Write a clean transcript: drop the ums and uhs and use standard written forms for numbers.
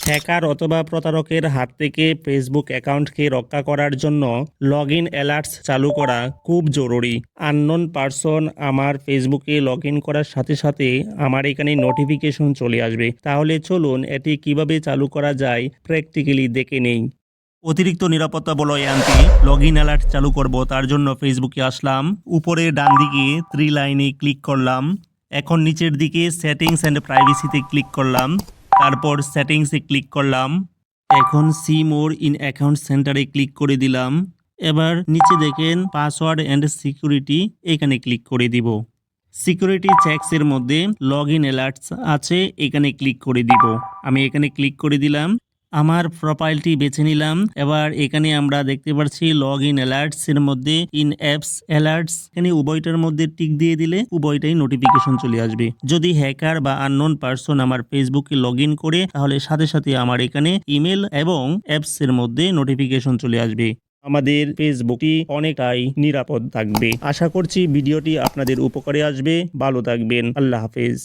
Hacker অথবা প্রতারকের হাত থেকে ফেসবুক অ্যাকাউন্টকে রক্ষা করার জন্য লগইন অ্যালার্টস চালু করা খুব জরুরি। আননোন পারসন আমার ফেসবুকে লগইন করার সাথে সাথে আমার এখানে নোটিফিকেশন চলে আসবে। তাহলে চলুন এটি কিভাবে চালু করা যায় প্র্যাকটিক্যালি দেখে নেই। অতিরিক্ত নিরাপত্তা বলয় আনতে লগইন অ্যালার্ট চালু করব, তার জন্য ফেসবুকে আসলাম। উপরে ডান দিকে 3 লাইনে ক্লিক করলাম। এখন নিচের দিকে সেটিংস অ্যান্ড প্রাইভেসিতে ক্লিক করলাম। তারপর সেটিংসে ক্লিক করলাম। এখন সি মোর ইন অ্যাকাউন্ট সেন্টারে ক্লিক করে দিলাম। এবার নিচে দেখেন পাসওয়ার্ড অ্যান্ড সিকিউরিটি, এখানে ক্লিক করে দিব। সিকিউরিটি চেকসের মধ্যে লগইন অ্যালার্টস আছে, এখানে ক্লিক করে দিব। আমি এখানে ক্লিক করে দিলাম। আমার প্রোফাইলটি বেছে নিলাম। এবার এখানে আমরা দেখতে পাচ্ছি লগইন অ্যালার্টস এর মধ্যে ইন অ্যাপস অ্যালার্টস, এখানে উভয়টার মধ্যে টিক দিয়ে দিলে উভয়টাই নোটিফিকেশন চলে আসবে। যদি হ্যাকার বা আননোন পারসন আমার ফেসবুকে লগইন করে, তাহলে সাথে সাথে আমার এখানে ইমেল এবং অ্যাপস এর মধ্যে নোটিফিকেশন চলে আসবে। আমাদের ফেসবুকটি অনেকটাই নিরাপদ থাকবে। আশা করছি ভিডিওটি আপনাদের উপকারে আসবে। ভালো থাকবেন। আল্লাহ হাফেজ।